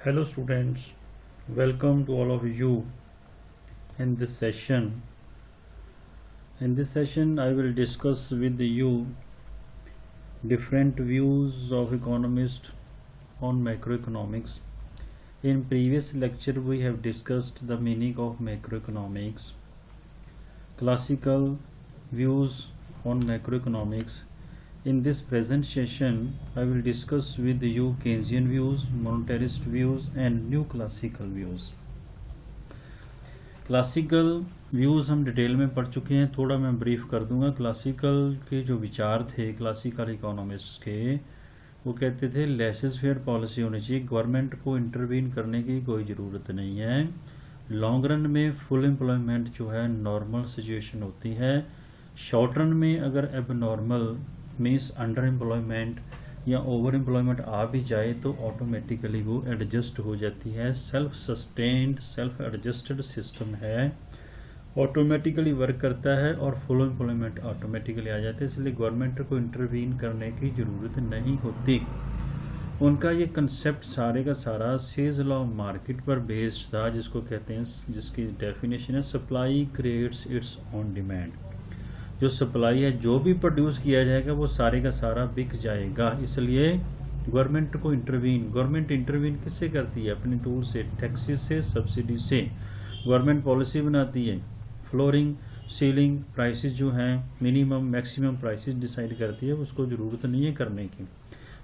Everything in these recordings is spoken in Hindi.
Hello students, welcome to all of you in this session. In this session I will discuss with you different views of economists on macroeconomics. In previous lecture we have discussed the meaning of macroeconomics, classical views on macroeconomics. In this present session, I will discuss with you Keynesian views, monetarist views and new classical views. Classical views हम डिटेल में पढ़ चुके हैं, थोड़ा मैं ब्रीफ कर दूंगा। क्लासिकल के जो विचार थे क्लासिकल इकोनॉमिस्ट्स के, वो कहते थे लेसेस फेयर पॉलिसी होनी चाहिए, गवर्नमेंट को इंटरवीन करने की कोई ज़रूरत नहीं है। लॉन्ग रन में फुल एम्प्लॉयमेंट जो है नॉर्मल सिचुएशन होती है। शॉर्ट रन में अगर एबनॉर्मल मीन्स अंडर एम्प्लॉयमेंट या ओवर एम्प्लॉयमेंट आ भी जाए तो ऑटोमेटिकली वो एडजस्ट हो जाती है। Self sustained self adjusted system है, ऑटोमेटिकली वर्क करता है और फुल एम्प्लॉयमेंट ऑटोमेटिकली आ जाता है, इसलिए गवर्नमेंट को इंटरवीन करने की ज़रूरत नहीं होती। उनका ये कंसेप्ट सारे का सारा सेज लॉ ऑफ मार्केट पर बेस्ड था, जिसको कहते हैं, जिसकी डेफिनेशन है supply creates it's on demand. जो सप्लाई है, जो भी प्रोड्यूस किया जाएगा वो सारे का सारा बिक जाएगा, इसलिए गवर्नमेंट को गवर्नमेंट इंटरवीन किससे करती है? अपने टूल से, टैक्सेस से, सब्सिडी से। गवर्नमेंट पॉलिसी बनाती है, फ्लोरिंग सीलिंग प्राइसेस जो हैं, मिनिमम मैक्सिमम प्राइसेस डिसाइड करती है, उसको ज़रूरत नहीं है करने की।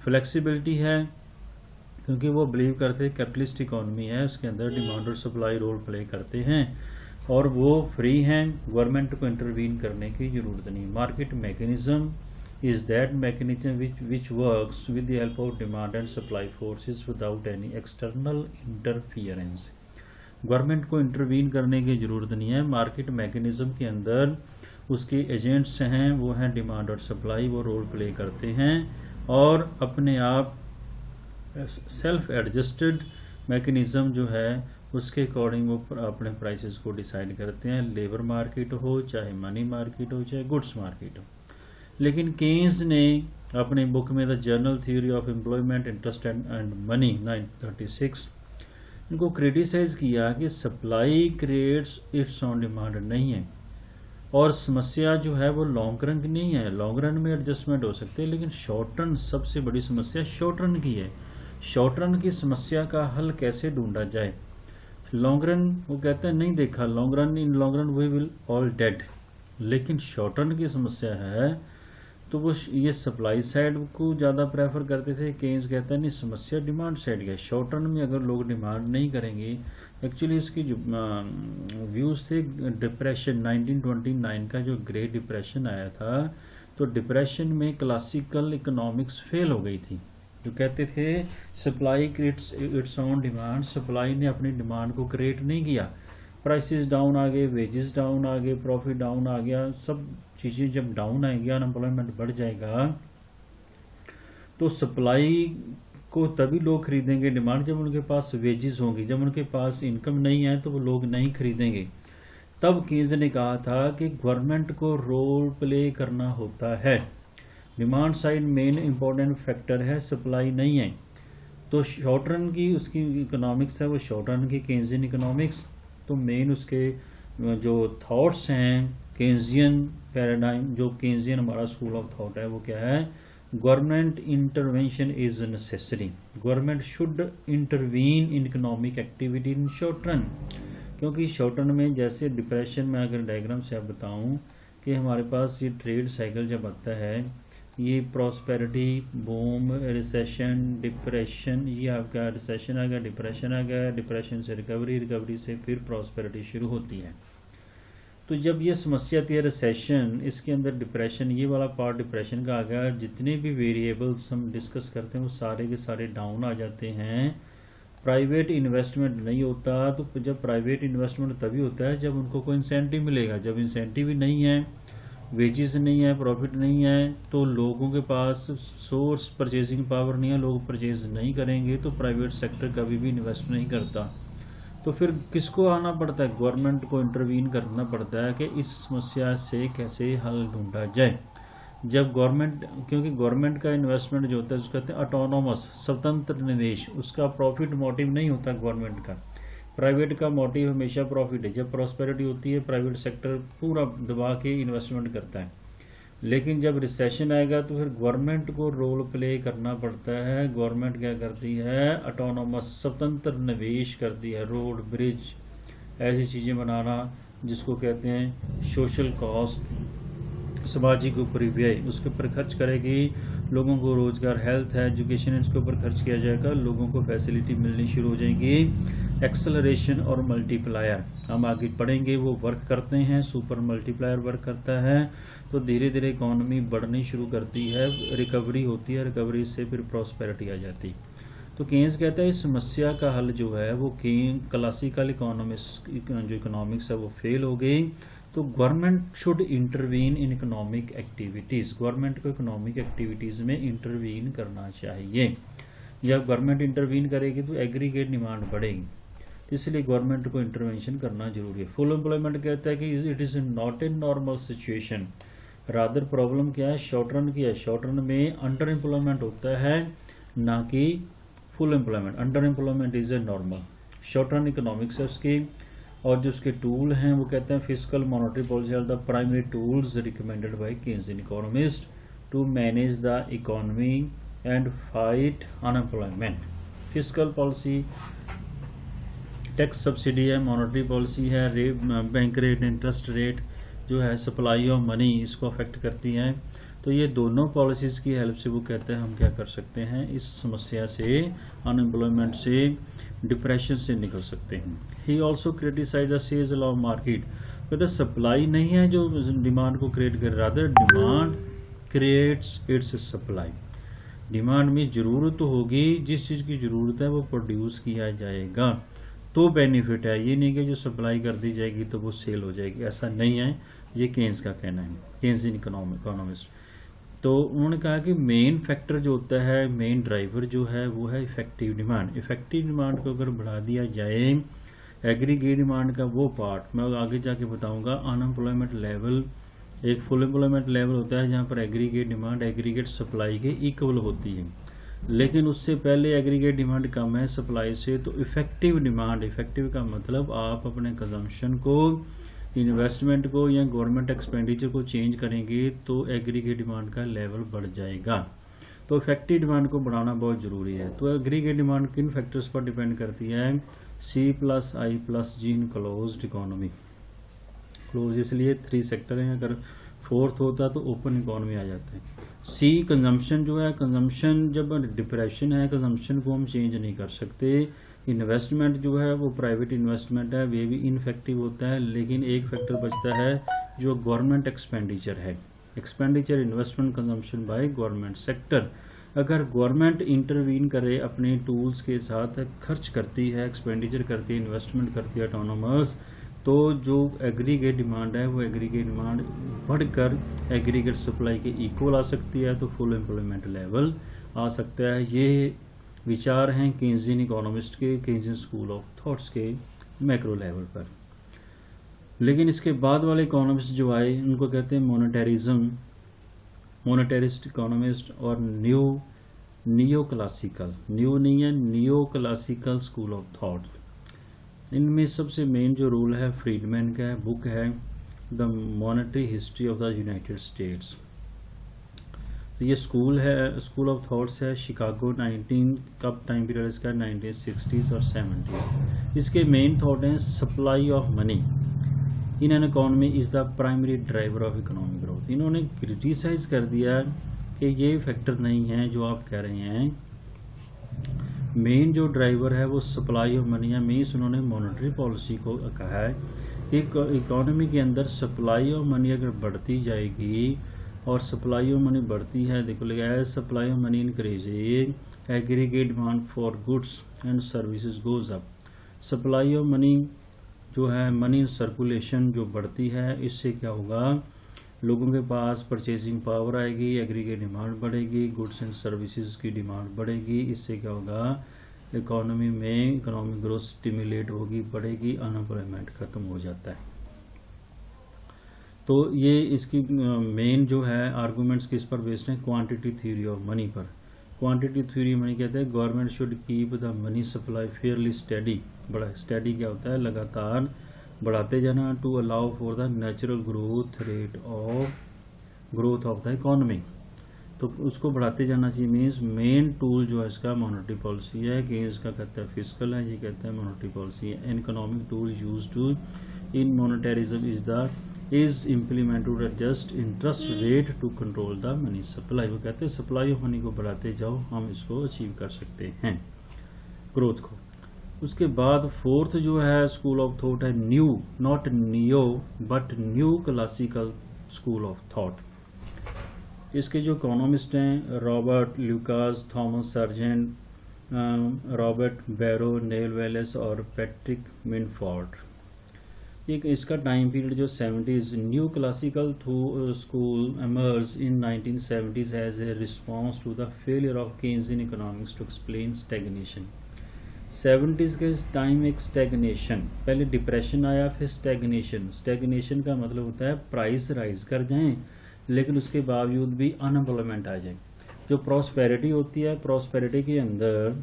फ्लेक्सिबिलिटी है, क्योंकि वो बिलीव करते हैं कैपिटलिस्ट इकोनॉमी है, उसके अंदर डिमांड और सप्लाई रोल प्ले करते हैं और वो फ्री हैं, गवर्नमेंट को इंटरवीन करने की ज़रूरत नहीं। Market mechanism is that mechanism which works with the help of demand and supply forces without any external interference. Government को इंटरवीन करने की ज़रूरत नहीं है। मार्केट मैकेनिज्म के अंदर उसके एजेंट्स हैं, वो हैं डिमांड और सप्लाई, वो रोल प्ले करते हैं और अपने आप सेल्फ एडजस्टेड मैकेनिज्म जो है उसके अकॉर्डिंग वो अपने प्राइसेस को डिसाइड करते हैं। लेबर मार्केट हो, चाहे मनी मार्केट हो, चाहे गुड्स मार्केट हो। लेकिन केन्स ने अपनी बुक में the journal theory of employment interest and money 1936 इनको क्रिटिसाइज किया कि supply creates it's on demand नहीं है और समस्या जो है वो लॉन्ग रन की नहीं है। लॉन्ग रन में एडजस्टमेंट हो सकते हैं, लेकिन शॉर्ट रन सबसे बड़ी समस्या शॉर्ट रन की है। शॉर्ट रन की समस्या का हल कैसे ढूंढा जाए? लॉन्ग रन वो कहते हैं नहीं देखा, long run in long run we will all dead. लेकिन शॉर्ट रन की समस्या है तो वो ये सप्लाई साइड को ज़्यादा प्रेफर करते थे। केन्स कहता है नहीं, समस्या डिमांड साइड की है। शॉर्ट रन में अगर लोग डिमांड नहीं करेंगे, एक्चुअली इसकी जो व्यूज़ थे, डिप्रेशन 1929 का जो ग्रेट डिप्रेशन आया था, तो डिप्रेशन में क्लासिकल इकोनॉमिक्स फेल हो गई थी। जो कहते थे supply creates it's on demand, supply ने अपनी डिमांड को क्रिएट नहीं किया। प्राइसेस डाउन आ गए, वेजेस डाउन आ गए, प्रॉफिट डाउन आ गया, सब चीज़ें जब डाउन आएंगी, अनएम्प्लॉयमेंट बढ़ जाएगा, तो सप्लाई को तभी लोग खरीदेंगे डिमांड जब उनके पास वेजेस होंगी। जब उनके पास इनकम नहीं है तो वो लोग नहीं खरीदेंगे। तब केन्स ने कहा था कि गवर्नमेंट को रोल प्ले करना होता है। Demand side main important factor है, सप्लाई नहीं है। तो शॉर्ट रन की उसकी इकोनॉमिक्स है वो शॉर्ट रन की केन्सियन इकोनॉमिक्स। तो मेन उसके जो थॉट्स हैं केन्सियन पैराडाइम, जो केन्सियन हमारा स्कूल ऑफ थॉट है, वो क्या है? Government intervention is necessary, government should intervene in economic activity in short run. क्योंकि शॉर्ट रन में जैसे डिप्रेशन में अगर डायग्राम से आप बताऊं कि हमारे पास ये ट्रेड साइकिल जब आता है, ये प्रॉस्पेरिटी, बूम, रिसेशन, डिप्रेशन, ये आपका रिसेशन आ गया, डिप्रेशन आ गया, डिप्रेशन से रिकवरी, रिकवरी से फिर प्रॉस्पेरिटी शुरू होती है। तो जब ये समस्या थी रिसेशन, इसके अंदर डिप्रेशन, ये वाला पार्ट डिप्रेशन का आ गया, जितने भी वेरिएबल्स हम डिस्कस करते हैं वो सारे के सारे डाउन आ जाते हैं। प्राइवेट इन्वेस्टमेंट नहीं होता, तो जब प्राइवेट इन्वेस्टमेंट तभी होता है जब उनको कोई इंसेंटिव मिलेगा। जब इंसेंटिव ही नहीं है, वेजेस नहीं है, प्रॉफिट नहीं है, तो लोगों के पास सोर्स परचेजिंग पावर नहीं है, लोग परचेज नहीं करेंगे, तो प्राइवेट सेक्टर कभी भी इन्वेस्ट नहीं करता। तो फिर किसको आना पड़ता है? गवर्नमेंट को इंटरवीन करना पड़ता है कि इस समस्या से कैसे हल ढूंढा जाए। जब गवर्नमेंट, क्योंकि गवर्नमेंट का इन्वेस्टमेंट जो होता है उसको कहते हैं ऑटोनोमस, स्वतंत्र निवेश, उसका प्रॉफिट मोटिव नहीं होता गवर्नमेंट का। प्राइवेट का मोटिव हमेशा प्रॉफिट है। जब प्रॉस्पेरिटी होती है प्राइवेट सेक्टर पूरा दबा के इन्वेस्टमेंट करता है, लेकिन जब रिसेशन आएगा तो फिर गवर्नमेंट को रोल प्ले करना पड़ता है। गवर्नमेंट क्या करती है, ऑटोनोमस स्वतंत्र निवेश करती है, रोड ब्रिज ऐसी चीज़ें बनाना जिसको कहते हैं सोशल कॉस्ट, सामाजिक ऊपरी व्यय, उसके ऊपर खर्च करेगी। लोगों को रोजगार, हेल्थ है, एजुकेशन, इसके ऊपर खर्च किया जाएगा, लोगों को फैसिलिटी मिलनी शुरू हो जाएगी। एक्सेलरेशन और मल्टीप्लायर हम आगे पढ़ेंगे, वो वर्क करते हैं, सुपर मल्टीप्लायर वर्क करता है, तो धीरे धीरे इकोनॉमी बढ़नी शुरू करती है, रिकवरी होती है, रिकवरी से फिर प्रॉस्पेरिटी आ जाती है। तो केन्स कहता है इस समस्या का हल जो है वो क्लासिकल इकोनॉमिक्स है वो फेल हो गई, तो government should intervene in economic activities. Government को इकोनॉमिक एक्टिविटीज़ में इंटरवीन करना चाहिए। जब गवर्नमेंट इंटरवीन करेगी तो एग्रीगेट डिमांड बढ़ेगी, इसलिए गवर्नमेंट को इंटरवेंशन करना जरूरी है। फुल एम्प्लॉयमेंट कहता है कि it is not a normal situation, rather problem क्या है, शॉर्ट रन की है। शॉर्ट रन में अंडर एम्प्लॉयमेंट होता है, ना कि full employment. Under employment is a normal. Short run economics है उसकी, और जो उसके टूल हैं वो कहते हैं physical monetary policy are the primary tools recommended by Keynesian economist to manage the economy and fight unemployment. Physical policy tax subsidy है, मॉनेटरी पॉलिसी है, बैंक रेट, इंटरेस्ट रेट जो है, सप्लाई ऑफ मनी, इसको अफेक्ट करती हैं। तो ये दोनों पॉलिसीज़ की हेल्प से वो कहते हैं हम क्या कर सकते हैं, इस समस्या से, अनएम्प्लॉयमेंट से, डिप्रेशन से निकल सकते हैं। He also criticise the Say's law of market, कहते सप्लाई नहीं है जो डिमांड को क्रिएट कर, rather demand creates its supply. Demand में ज़रूरत होगी, जिस चीज़ की ज़रूरत है वो प्रोड्यूस किया जाएगा तो बेनिफिट है, ये नहीं कि जो सप्लाई कर दी जाएगी तो वो सेल हो जाएगी, ऐसा नहीं है। ये केन्स का कहना है, केन्सियन इकोनॉमिस्ट। तो उन्होंने कहा कि मेन फैक्टर जो होता है, मेन ड्राइवर जो है वो है इफेक्टिव डिमांड। इफेक्टिव डिमांड को अगर बढ़ा दिया जाए, एग्रीगेट डिमांड का वो पार्ट मैं आगे जाके बताऊंगा। अनएम्प्लॉयमेंट लेवल, एक फुल एम्प्लॉयमेंट लेवल होता है जहाँ पर एग्रीगेट डिमांड एग्रीगेट सप्लाई के इक्वल होती है, लेकिन उससे पहले एग्रीगेट डिमांड कम है सप्लाई से। तो इफेक्टिव डिमांड, इफेक्टिव का मतलब आप अपने कंजम्पशन को, इन्वेस्टमेंट को या गवर्नमेंट एक्सपेंडिचर को चेंज करेंगे तो एग्रीगेट डिमांड का लेवल बढ़ जाएगा। तो इफेक्टिव डिमांड को बढ़ाना बहुत ज़रूरी है। तो एग्रीगेट डिमांड किन फैक्टर्स पर डिपेंड करती है, C+I+G इन क्लोज्ड इकोनॉमी। क्लोज इसलिए 3 सेक्टर हैं, अगर 4th होता तो ओपन इकोनॉमी आ जाता है। C कंजम्पशन जो है, कंजम्पशन जब डिप्रेशन है, कंजम्पशन को हम चेंज नहीं कर सकते। इन्वेस्टमेंट जो है वो प्राइवेट इन्वेस्टमेंट है, वे भी इनफेक्टिव होता है, लेकिन एक फैक्टर बचता है जो गवर्नमेंट एक्सपेंडिचर है। Expenditure, investment, consumption by government sector. अगर गवर्नमेंट इंटरवीन करे, अपने टूल्स के साथ खर्च करती है, एक्सपेंडिचर करती है, इन्वेस्टमेंट करती है ऑटोनोमस, तो जो एग्रीगेट डिमांड है वो एग्रीगेट डिमांड बढ़कर एग्रीगेट सप्लाई के इक्वल आ सकती है, तो फुल एम्प्लॉयमेंट लेवल आ सकता है। ये विचार हैं केन्सियन इकोनॉमिस्ट के, केन्सियन स्कूल ऑफ थॉट्स के मैक्रो लेवल पर। लेकिन इसके बाद वाले इकोनॉमिस्ट जो आए उनको कहते हैं मोनेटरिज्म, मोनेटरिस्ट इकोनॉमिस्ट, और नियो क्लासिकल, न्यू नहीं है, neo classical school of thought. इनमें सबसे मेन जो रूल है फ्रीडमैन का है, बुक है the monetary history of the United states. तो ये स्कूल है, स्कूल ऑफ थॉट्स है, शिकागो। 19 कब टाइम पीरियड इसका, 1960s और 70s। इसके मेन थॉट हैं supply of money in an economy is the primary driver of economic growth. इन्होंने क्रिटिसाइज कर दिया कि ये फैक्टर नहीं है जो आप कह रहे हैं, मेन जो ड्राइवर है वो सप्लाई ऑफ मनी है। मीन्स उन्होंने मॉनेटरी पॉलिसी को कहा है कि इकोनॉमी के अंदर सप्लाई ऑफ मनी अगर बढ़ती जाएगी, और सप्लाई ऑफ मनी बढ़ती है, देखो लिखा है supply of money increase, aggregate demand for goods and services goes up. Supply of money जो है, मनी सर्कुलेशन जो बढ़ती है, इससे क्या होगा, लोगों के पास परचेजिंग पावर आएगी, एग्रीगेट डिमांड बढ़ेगी, गुड्स एंड सर्विसेज की डिमांड बढ़ेगी। इससे क्या होगा, इकोनॉमी में इकोनॉमिक ग्रोथ स्टिमुलेट होगी, बढ़ेगी, अनएम्प्लॉयमेंट खत्म हो जाता है। तो ये इसकी मेन जो है आर्गूमेंट्स किस पर बेस्ड हैं, क्वांटिटी थ्योरी ऑफ मनी पर। क्वांटिटी थ्योरी मनी कहते हैं government should keep the money supply fairly steady. बड़ा स्टडी क्या होता है, लगातार बढ़ाते जाना, to allow for the natural growth rate of growth of the economy. तो उसको बढ़ाते जाना चाहिए। मीन्स मेन टूल जो है इसका मॉनेटरी पॉलिसी है, कि इसका कहता है फिस्कल है, ये कहता है मॉनेटरी पॉलिसी है। An economic tool use to in monetarism is implement to adjust interest rate to control the money supply. वो कहते हैं सप्लाई ऑफ मनी को बढ़ाते जाओ, हम इसको अचीव कर सकते हैं ग्रोथ को। उसके बाद फोर्थ जो है स्कूल ऑफ थॉट है new, not neo but new classical school of thought. इसके जो इकोनॉमिस्ट हैं Robert Lucas, Thomas Sargent, Robert Barro, Neil Wallace और पैट्रिक मिनफोर्ड। एक इसका टाइम पीरियड जो 70s, new classical school emerge in 1970s as a response to the failure of Keynesian economics to explain stagnation. 70s के टाइम एक स्टैग्नेशन, पहले डिप्रेशन आया फिर स्टैग्नेशन। स्टैग्नेशन का मतलब होता है प्राइस राइज कर जाएं लेकिन उसके बावजूद भी अनएम्प्लॉयमेंट आ जाए। जो प्रॉस्पेरिटी होती है, प्रॉस्पेरिटी के अंदर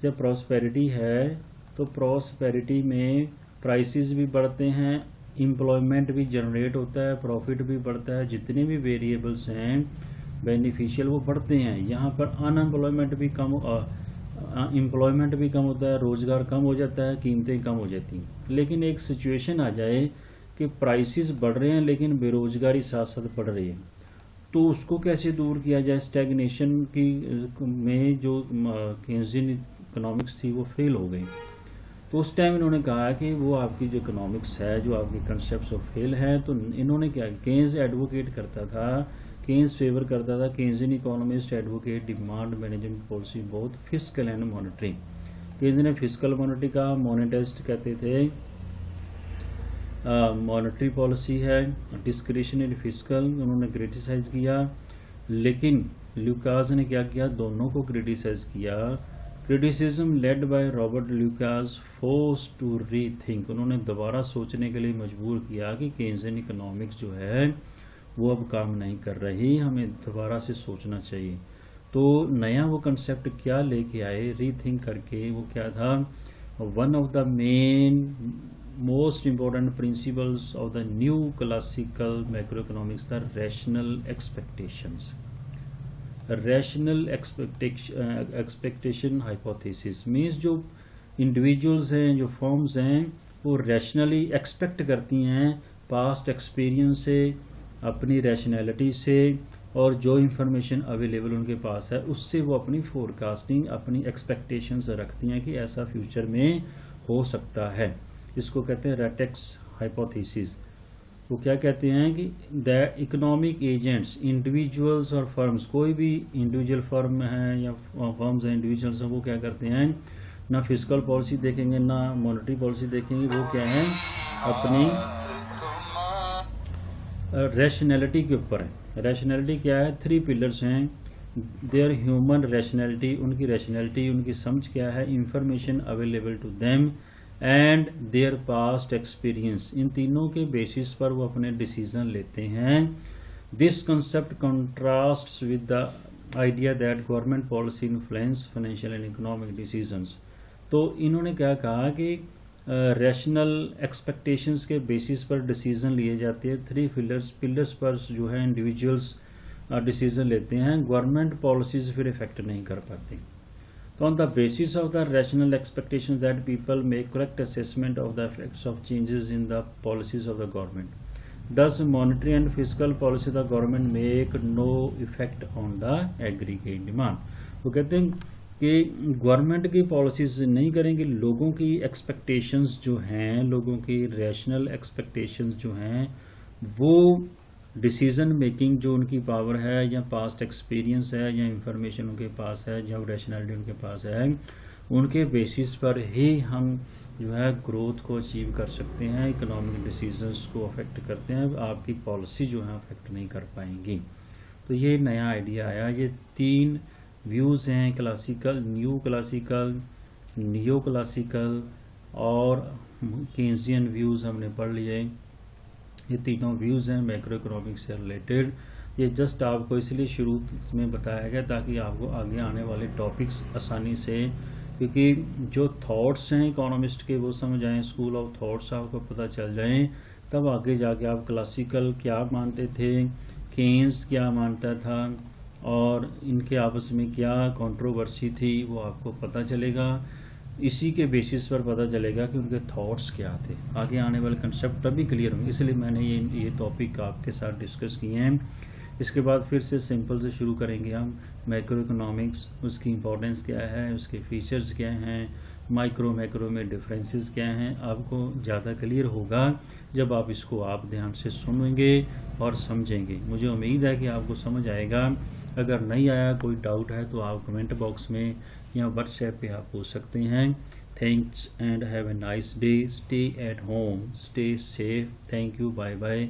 जब प्रॉस्पेरिटी है तो प्रॉस्पेरिटी में प्राइसेस भी बढ़ते हैं, एम्प्लॉयमेंट भी जनरेट होता है, प्रॉफिट भी बढ़ता है, जितने भी वेरिएबल्स हैं बेनिफिशियल वो बढ़ते हैं। यहाँ पर अनएम्प्लॉयमेंट भी कम, एम्प्लॉयमेंट भी कम होता है, रोजगार कम हो जाता है, कीमतें कम हो जाती हैं। लेकिन एक सिचुएशन आ जाए कि प्राइसेस बढ़ रहे हैं लेकिन बेरोजगारी साथ साथ बढ़ रही है, तो उसको कैसे दूर किया जाए। स्टैग्नेशन की में जो केन्सियन इकोनॉमिक्स थी वो फेल हो गई। तो उस टाइम इन्होंने कहा कि वो आपकी जो इकोनॉमिक्स है, जो आपकी कंसेप्ट ऑफ फेल है। तो इन्होंने क्या, केन्स एडवोकेट करता था, केन्स फेवर करता था, Keynesian economist advocate demand management policy both fiscal and monetary. Keynes ने फिस्कल मॉनेटरी का, मोनेटिस्ट कहते थे मॉनेटरी पॉलिसी है, डिस्क्रिशनरी फिस्कल उन्होंने क्रिटिसाइज किया। लेकिन ल्यूकास ने क्या किया, दोनों को क्रिटिसाइज किया। Criticism led by Robert Lucas force to rethink, उन्होंने दोबारा सोचने के लिए मजबूर किया कि केन्सियन इकोनॉमिक्स जो है वो अब काम नहीं कर रही, हमें दोबारा से सोचना चाहिए। तो नया वो कंसेप्ट क्या लेके आए रीथिंक करके, वो क्या था, one of the main most important principles of the new classical macro economics the rational expectations. Rational expectation hypothesis means जो इंडिविजुअल्स हैं, जो फॉर्म्स हैं, वो रैशनली एक्सपेक्ट करती हैं पास्ट एक्सपीरियंस से, अपनी रैशनैलिटी से, और जो इंफॉर्मेशन अवेलेबल उनके पास है उससे वो अपनी फोरकास्टिंग, अपनी एक्सपेक्टेशंस रखती हैं कि ऐसा फ्यूचर में हो सकता है। इसको कहते हैं रेटेक्स हाइपोथेसिस। वो क्या कहते हैं कि द इकोनॉमिक एजेंट्स, इंडिविजुअल्स और फर्म्स, कोई भी इंडिविजुअल फर्म है या फर्म्स हैं, इंडिविजुअल्स हैं, वो क्या करते हैं, ना फिस्कल पॉलिसी देखेंगे ना मॉनेटरी पॉलिसी देखेंगे, वो क्या है अपनी रैशनैलिटी के ऊपर है। रैशनैलिटी क्या है, 3 पिलर्स हैं। देयर ह्यूमन रैशनैलिटी, उनकी रैशनैलिटी, उनकी समझ क्या है, information available to them and their past experience. इन तीनों के बेसिस पर वो अपने डिसीजन लेते हैं। This concept contrasts with the idea that government policy influence financial and economic decisions. तो इन्होंने क्या कहा कि रैशनल एक्सपेक्टेशंस के बेसिस पर डिसीजन लिए जाते हैं। 3 पिलर्स पर जो है इंडिविजुअल्स डिसीजन लेते हैं, गवर्नमेंट पॉलिसीज फिर इफेक्ट नहीं कर पाती। So on the basis of the rational expectations that people make correct assessment of the effects of changes in the policies of the government. Thus, monetary and fiscal policy of the government make no effect on the aggregate demand. वो कहते हैं कि गवर्नमेंट की पॉलिसीज नहीं करेंगी, लोगों की एक्सपेक्टेशंस जो हैं, लोगों की रैशनल एक्सपेक्टेशंस जो हैं, वो डिसीजन मेकिंग जो उनकी पावर है या पास्ट एक्सपीरियंस है या इंफॉर्मेशन उनके पास है या रैशनैलिटी उनके पास है, उनके बेसिस पर ही हम जो है ग्रोथ को अचीव कर सकते हैं, इकोनॉमिक डिसीजंस को अफेक्ट करते हैं, आपकी पॉलिसी जो है अफेक्ट नहीं कर पाएंगी। तो ये नया आइडिया आया। ये 3 व्यूज़ हैं, classical, new classical, neo classical और केन्सियन व्यूज़ हमने पढ़ लिए। ये तीनों व्यूज़ हैं मैक्रो इकोनॉमिक्स से रिलेटेड। ये जस्ट आपको इसलिए शुरू में बताया गया ताकि आपको आगे आने वाले टॉपिक्स आसानी से, क्योंकि जो थॉट्स हैं इकोनॉमिस्ट के वो समझ आएँ, स्कूल ऑफ थॉट्स आपको पता चल जाएं, तब आगे जाके आप क्लासिकल क्या मानते थे, केन्स क्या मानता था और इनके आपस में क्या कंट्रोवर्सी थी वो आपको पता चलेगा। इसी के बेसिस पर पता चलेगा कि उनके थॉट्स क्या थे, आगे आने वाले कंसेप्ट तभी क्लियर होंगे। इसलिए मैंने ये टॉपिक आपके साथ डिस्कस किए हैं। इसके बाद फिर से सिंपल से शुरू करेंगे हम मैक्रो इकोनॉमिक्स, उसकी इंपॉर्टेंस क्या है, उसके फीचर्स क्या हैं, माइक्रो मैक्रो में डिफरेंसेस क्या हैं, आपको ज़्यादा क्लियर होगा जब आप इसको आप ध्यान से सुनेंगे और समझेंगे। मुझे उम्मीद है कि आपको समझ आएगा। अगर नहीं आया, कोई डाउट है तो आप कमेंट बॉक्स में या व्हाट्सएप पे आप पूछ सकते हैं। Thanks and have a nice day. Stay at home, stay safe. Thank you, bye bye.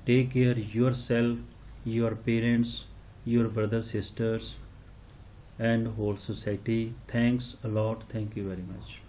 Take care yourself, your parents, your brothers, sisters, and whole society. Thanks a lot. Thank you very much.